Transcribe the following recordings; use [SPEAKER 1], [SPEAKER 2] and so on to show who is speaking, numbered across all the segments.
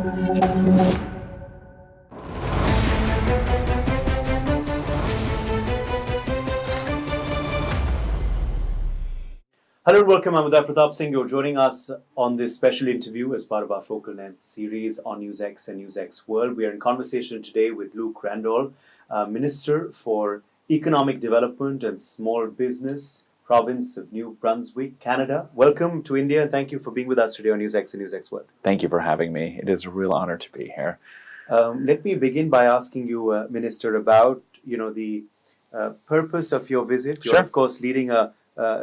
[SPEAKER 1] Hello and welcome. I'm Uday Pratap Singh. You're joining us on this special interview as part of our Focal Length series on NewsX and NewsX World. We are in conversation today with Luke Randall, Minister for Economic Development and Small Business, province of New Brunswick, Canada. Welcome to India. Thank you for being with us today on NewsX and NewsX World.
[SPEAKER 2] Thank you for having me. It is a real honor to be here.
[SPEAKER 1] Let me begin by asking you, Minister, about the purpose of your visit. You're, of course, leading a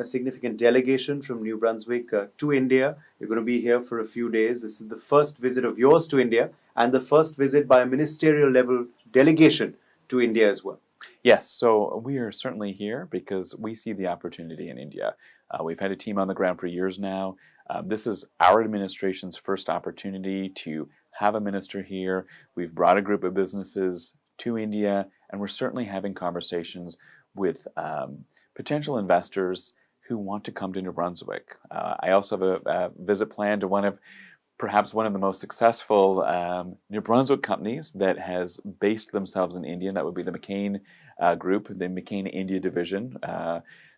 [SPEAKER 1] significant delegation from New Brunswick to India. You're going to be here for a few days. This is the first visit of yours to India and the first visit by a ministerial level delegation to India as well.
[SPEAKER 2] Yes, so we are certainly here because we see the opportunity in India. We've had a team on the ground for years now. This is our administration's first opportunity to have a minister here. We've brought a group of businesses to India, and we're certainly having conversations with potential investors who want to come to New Brunswick. I also have a visit planned to perhaps one of the most successful New Brunswick companies that has based themselves in India, and that would be the McCain Group, the McCain India division.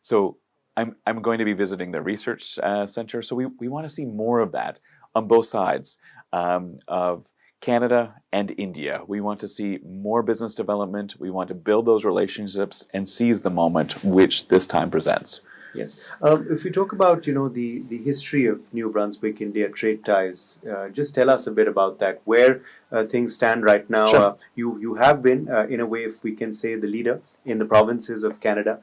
[SPEAKER 2] So I'm going to be visiting the research center. So we want to see more of that on both sides of Canada and India. We want to see more business development. We want to build those relationships and seize the moment which this time presents.
[SPEAKER 1] Yes. If we talk about, the history of New Brunswick-India trade ties, just tell us a bit about that, where things stand right now.
[SPEAKER 2] Sure.
[SPEAKER 1] You have been, in a way, if we can say, the leader in the provinces of Canada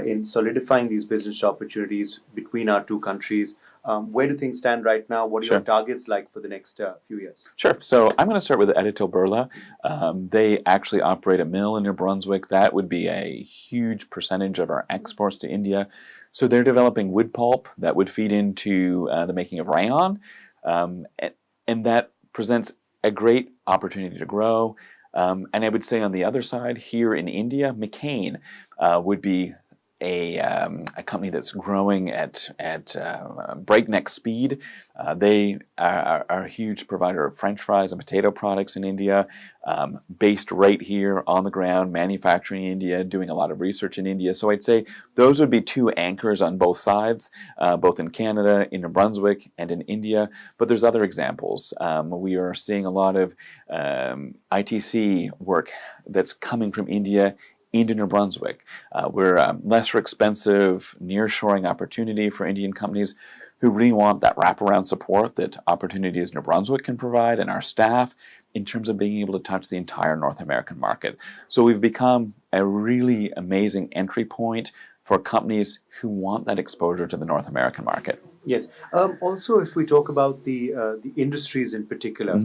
[SPEAKER 1] in solidifying these business opportunities between our two countries. Where do things stand right now? What are your targets like for the next few years?
[SPEAKER 2] Sure. So I'm going to start with Editil Birla. They actually operate a mill in New Brunswick. That would be a huge percentage of our exports to India. So they're developing wood pulp that would feed into the making of rayon. And that presents a great opportunity to grow. And I would say on the other side, here in India, McCain would be a company that's growing at breakneck speed. They are a huge provider of French fries and potato products in India, based right here on the ground, manufacturing in India, doing a lot of research in India. So I'd say those would be two anchors on both sides, both in Canada, in New Brunswick, and in India. But there's other examples. We are seeing a lot of ITC work that's coming from India into New Brunswick. We're a lesser expensive nearshoring opportunity for Indian companies who really want that wraparound support that Opportunities New Brunswick can provide, and our staff in terms of being able to touch the entire North American market. So we've become a really amazing entry point for companies who want that exposure to the North American market.
[SPEAKER 1] Yes. Also, if we talk about the industries in particular,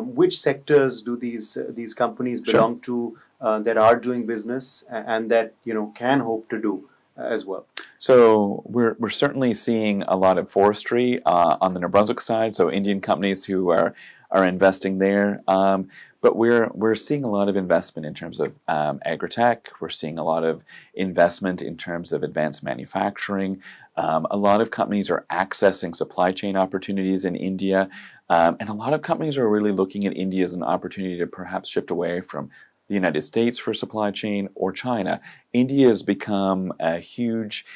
[SPEAKER 1] which sectors do these companies belong to that are doing business and that can hope to do as well?
[SPEAKER 2] So we're certainly seeing a lot of forestry on the New Brunswick side. So Indian companies who are investing there. But we're seeing a lot of investment in terms of agritech. We're seeing a lot of investment in terms of advanced manufacturing. A lot of companies are accessing supply chain opportunities in India. And a lot of companies are really looking at India as an opportunity to perhaps shift away from the United States for supply chain or China. India has become a huge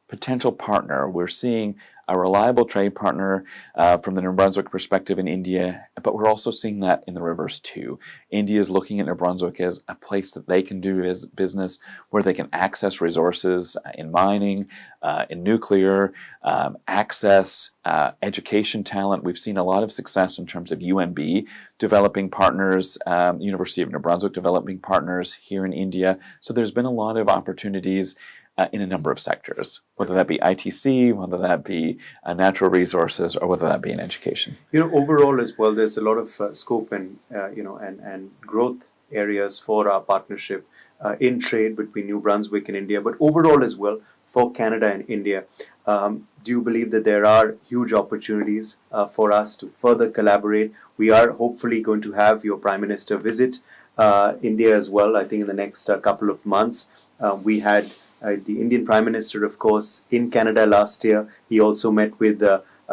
[SPEAKER 2] potential partner. We're seeing a reliable trade partner from the New Brunswick perspective in India, but we're also seeing that in the reverse too. India is looking at New Brunswick as a place that they can do business, where they can access resources in mining, in nuclear, access education talent. We've seen a lot of success in terms of UNB developing partners, University of New Brunswick developing partners here in India. So there's been a lot of opportunities in a number of sectors, whether that be ITC, whether that be natural resources, or whether that be in education.
[SPEAKER 1] Overall as well, there's a lot of scope and and growth areas for our partnership in trade between New Brunswick and India, but overall as well for Canada and India. Do you believe that there are huge opportunities for us to further collaborate? We are hopefully going to have your Prime Minister visit India as well, I think in the next couple of months. We had the Indian Prime Minister, of course, in Canada last year. He also met with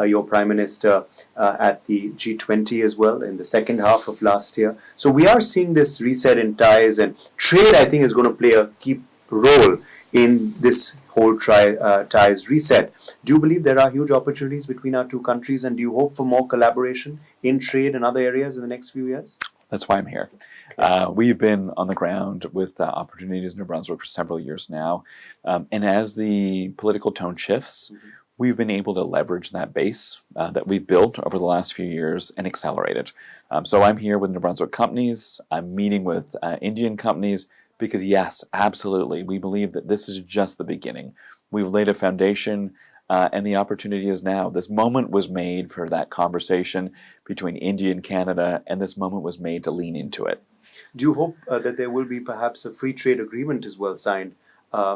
[SPEAKER 1] your Prime Minister at the G20 as well in the second half of last year. So we are seeing this reset in ties, and trade, I think, is going to play a key role in this whole ties reset. Do you believe there are huge opportunities between our two countries, and do you hope for more collaboration in trade and other areas in the next few years?
[SPEAKER 2] That's why I'm here. We've been on the ground with opportunities in New Brunswick for several years now. And as the political tone shifts, we've been able to leverage that base that we've built over the last few years and accelerate it. So I'm here with New Brunswick companies. I'm meeting with Indian companies because, yes, absolutely, we believe that this is just the beginning. We've laid a foundation. And the opportunity is now. This moment was made for that conversation between India and Canada, and this moment was made to lean into it.
[SPEAKER 1] Do you hope that there will be perhaps a free trade agreement as well signed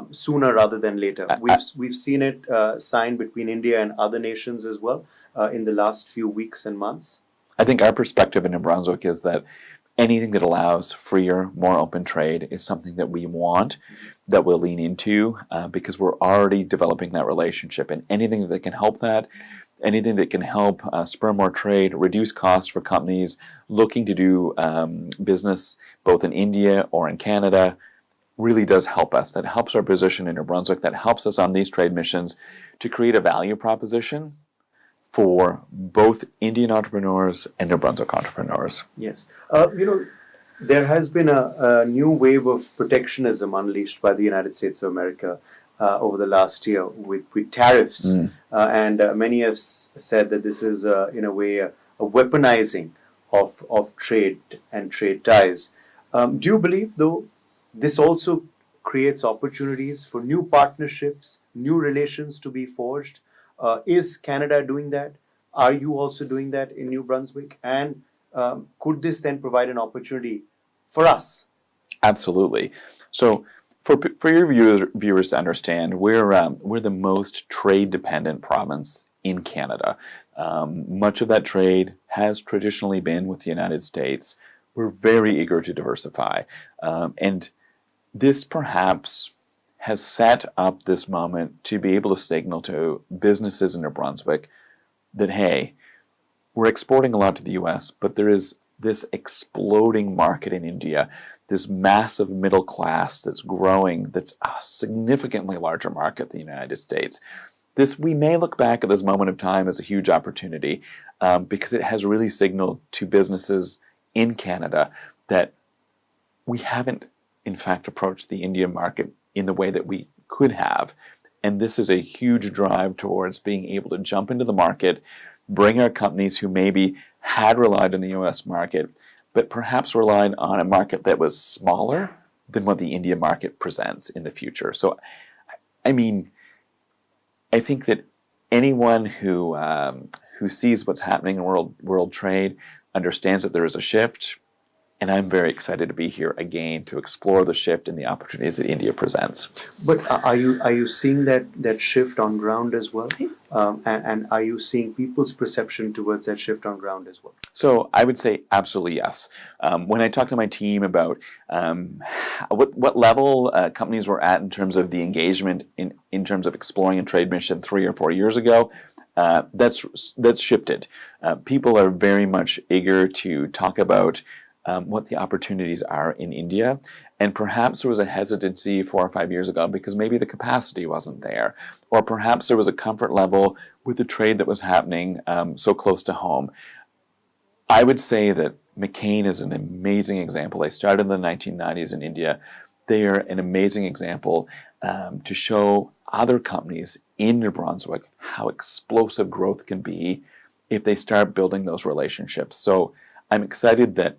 [SPEAKER 1] sooner rather than later? We've seen it signed between India and other nations as well in the last few weeks and months.
[SPEAKER 2] I think our perspective in New Brunswick is that anything that allows freer, more open trade is something that we want, that we'll lean into, because we're already developing that relationship. And anything that can help that, anything that can help spur more trade, reduce costs for companies looking to do business both in India or in Canada, really does help us. That helps our position in New Brunswick, that helps us on these trade missions to create a value proposition for both Indian entrepreneurs and New Brunswick entrepreneurs.
[SPEAKER 1] Yes. There has been a new wave of protectionism unleashed by the United States of America over the last year with tariffs. And many have said that this is, in a way, a weaponizing of trade and trade ties. Do you believe, though, this also creates opportunities for new partnerships, new relations to be forged? Is Canada doing that? Are you also doing that in New Brunswick? And could this then provide an opportunity for us?
[SPEAKER 2] Absolutely. So, for your viewers to understand, we're the most trade-dependent province in Canada. Much of that trade has traditionally been with the United States. We're very eager to diversify, and this perhaps has set up this moment to be able to signal to businesses in New Brunswick that, hey, we're exporting a lot to the U.S., but there is this exploding market in India, this massive middle class that's growing, that's a significantly larger market than the United States. We may look back at this moment of time as a huge opportunity because it has really signaled to businesses in Canada that we haven't, in fact, approached the Indian market in the way that we could have. And this is a huge drive towards being able to jump into the market, bring our companies who maybe had relied on the U.S. market, but perhaps relied on a market that was smaller than what the Indian market presents in the future. So, I mean, I think that anyone who sees what's happening in world trade understands that there is a shift. And I'm very excited to be here again to explore the shift and the opportunities that India presents.
[SPEAKER 1] But are you seeing that shift on ground as well? And are you seeing people's perception towards that shift on ground as well?
[SPEAKER 2] So I would say absolutely yes. When I talk to my team about what level companies were at in terms of the engagement in terms of exploring a trade mission 3 or 4 years ago, that's shifted. People are very much eager to talk about what the opportunities are in India. And perhaps there was a hesitancy 4 or 5 years ago because maybe the capacity wasn't there. Or perhaps there was a comfort level with the trade that was happening so close to home. I would say that McCain is an amazing example. They started in the 1990s in India. They are an amazing example to show other companies in New Brunswick how explosive growth can be if they start building those relationships. So I'm excited that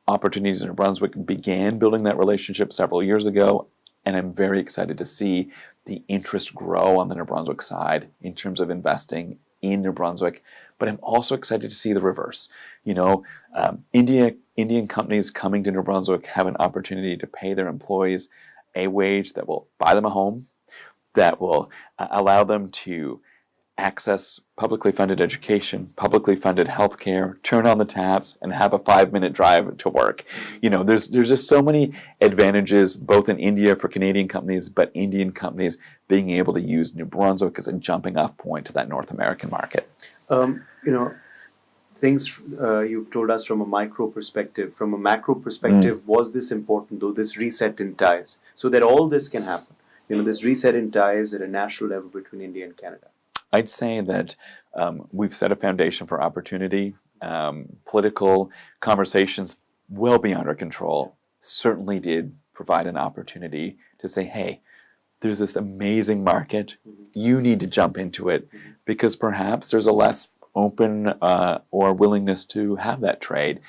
[SPEAKER 2] Opportunities in New Brunswick began building that relationship several years ago, and I'm very excited to see the interest grow on the New Brunswick side in terms of investing in New Brunswick. But I'm also excited to see the reverse. Indian companies coming to New Brunswick have an opportunity to pay their employees a wage that will buy them a home, that will allow them to access publicly funded education, publicly funded healthcare, turn on the taps, and have a 5-minute drive to work. There's just so many advantages, both in India for Canadian companies, but Indian companies being able to use New Brunswick as a jumping off point to that North American market.
[SPEAKER 1] You know, things you've told us from a micro perspective. From a macro perspective, was this important though, this reset in ties, so that all this can happen? This reset in ties at a national level between India and Canada.
[SPEAKER 2] I'd say that we've set a foundation for opportunity. Political conversations well beyond our control certainly did provide an opportunity to say, hey, there's this amazing market. You need to jump into it because perhaps there's a less open or willingness to have that trade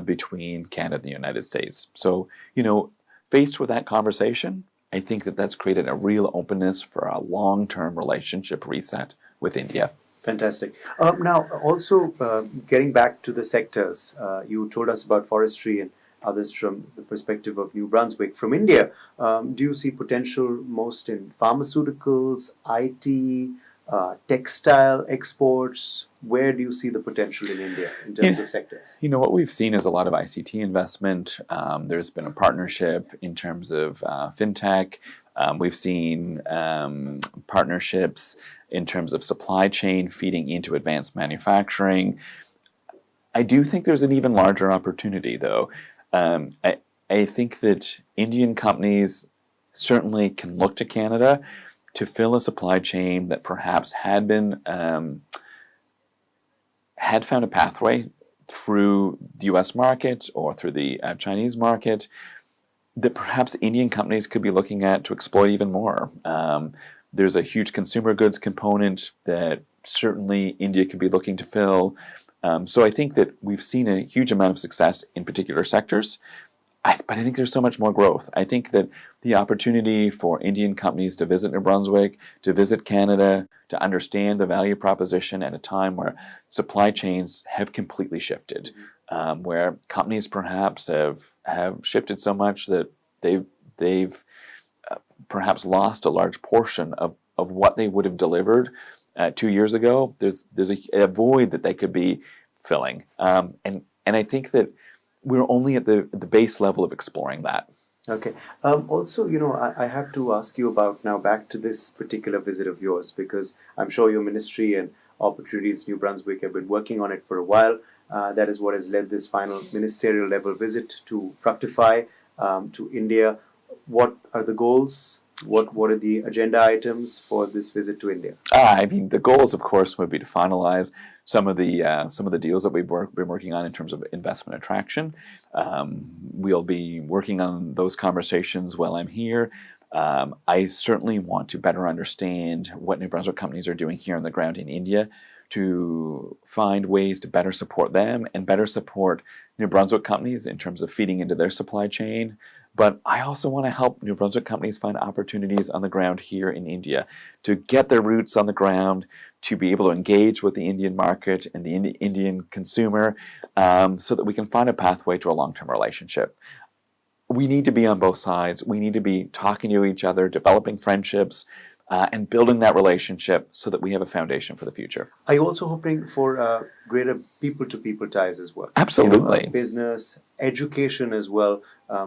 [SPEAKER 2] between Canada and the United States. So, faced with that conversation, I think that that's created a real openness for a long-term relationship reset with India.
[SPEAKER 1] Fantastic. Now, also getting back to the sectors, you told us about forestry and others from the perspective of New Brunswick. From India, do you see potential most in pharmaceuticals, IT, textile exports? Where do you see the potential in India in terms of sectors?
[SPEAKER 2] What we've seen is a lot of ICT investment. There's been a partnership in terms of fintech. We've seen partnerships in terms of supply chain feeding into advanced manufacturing. I do think there's an even larger opportunity, though. I think that Indian companies certainly can look to Canada to fill a supply chain that perhaps had found a pathway through the U.S. market or through the Chinese market that perhaps Indian companies could be looking at to exploit even more. There's a huge consumer goods component that certainly India could be looking to fill. So I think that we've seen a huge amount of success in particular sectors, but I think there's so much more growth. I think that the opportunity for Indian companies to visit New Brunswick, to visit Canada, to understand the value proposition at a time where supply chains have completely shifted, where companies perhaps have shifted so much that they've perhaps lost a large portion of what they would have delivered 2 years ago. There's a void that they could be filling, and I think that we're only at the base level of exploring that.
[SPEAKER 1] Okay. Also, I have to ask you about now back to this particular visit of yours, because I'm sure your ministry and Opportunities New Brunswick have been working on it for a while. That is what has led this final ministerial level visit to fructify to India. What are the goals? What are the agenda items for this visit to India?
[SPEAKER 2] The goals, of course, would be to finalize some of the deals that we've been working on in terms of investment attraction. We'll be working on those conversations while I'm here. I certainly want to better understand what New Brunswick companies are doing here on the ground in India to find ways to better support them and better support New Brunswick companies in terms of feeding into their supply chain. But I also want to help New Brunswick companies find opportunities on the ground here in India to get their roots on the ground, to be able to engage with the Indian market and the Indian consumer so that we can find a pathway to a long-term relationship. We need to be on both sides. We need to be talking to each other, developing friendships, and building that relationship so that we have a foundation for the future.
[SPEAKER 1] Are you also hoping for greater people-to-people ties as well?
[SPEAKER 2] Absolutely.
[SPEAKER 1] Business, education as well.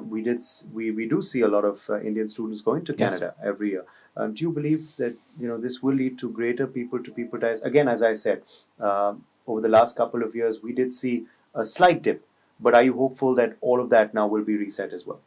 [SPEAKER 1] We do see a lot of Indian students going to Canada every year. Do you believe that this will lead to greater people-to-people ties? Again, as I said, over the last couple of years, we did see a slight dip. But are you hopeful that all of that now will be reset as well?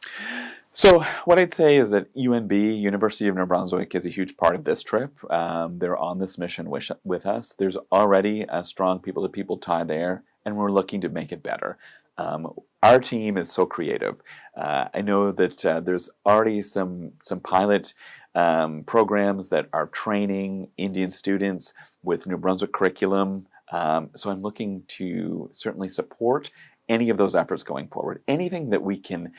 [SPEAKER 2] So what I'd say is that UNB, University of New Brunswick, is a huge part of this trip. They're on this mission with us. There's already a strong people-to-people tie there, and we're looking to make it better. Our team is so creative. I know that there's already some pilot programs that are training Indian students with New Brunswick curriculum. So I'm looking to certainly support any of those efforts going forward. Anything that we can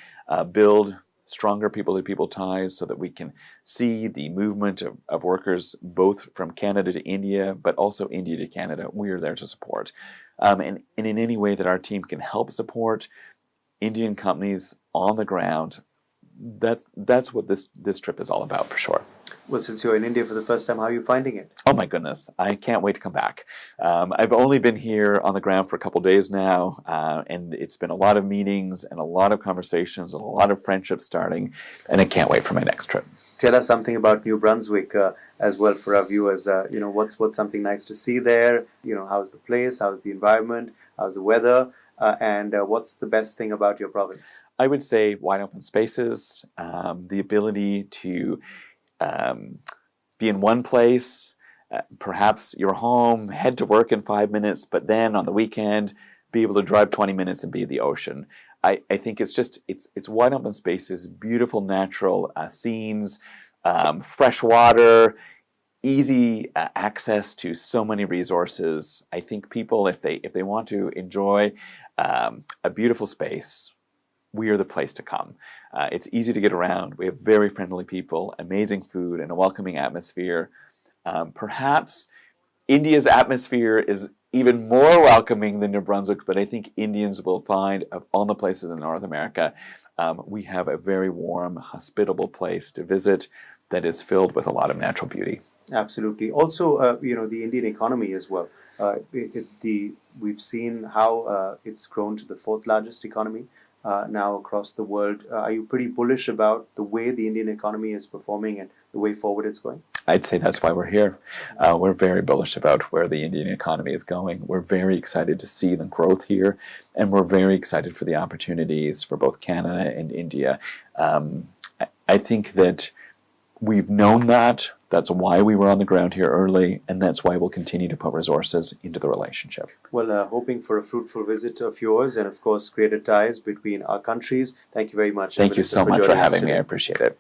[SPEAKER 2] build stronger people-to-people ties so that we can see the movement of workers both from Canada to India, but also India to Canada, we are there to support. And in any way that our team can help support Indian companies on the ground that's what this trip is all about for sure.
[SPEAKER 1] Well, since you're in India for the first time, how are you finding it?
[SPEAKER 2] Oh my goodness, I can't wait to come back. I've only been here on the ground for a couple days now, and it's been a lot of meetings and a lot of conversations and a lot of friendships starting, and I can't wait for my next trip.
[SPEAKER 1] Tell us something about New Brunswick as well for our viewers. What's something nice to see there? How's the place? How's the environment? How's the weather? And what's the best thing about your province?
[SPEAKER 2] I would say wide open spaces, the ability to be in one place, perhaps you're home, head to work in 5 minutes, but then on the weekend, be able to drive 20 minutes and be at the ocean. I think it's wide open spaces, beautiful natural scenes, fresh water, easy access to so many resources. I think people, if they want to enjoy a beautiful space, we are the place to come. It's easy to get around. We have very friendly people, amazing food, and a welcoming atmosphere. Perhaps India's atmosphere is even more welcoming than New Brunswick, but I think Indians will find, of all the places in North America, we have a very warm, hospitable place to visit that is filled with a lot of natural beauty.
[SPEAKER 1] Absolutely. Also, the Indian economy as well. We've seen how it's grown to the fourth largest economy now across the world. Are you pretty bullish about the way the Indian economy is performing and the way forward it's going?
[SPEAKER 2] I'd say that's why we're here. We're very bullish about where the Indian economy is going. We're very excited to see the growth here, and we're very excited for the opportunities for both Canada and India. I think that we've known that. That's why we were on the ground here early, and that's why we'll continue to put resources into the relationship.
[SPEAKER 1] Well, hoping for a fruitful visit of yours and, of course, greater ties between our countries. Thank you very much.
[SPEAKER 2] Thank you so much for having me. I appreciate it.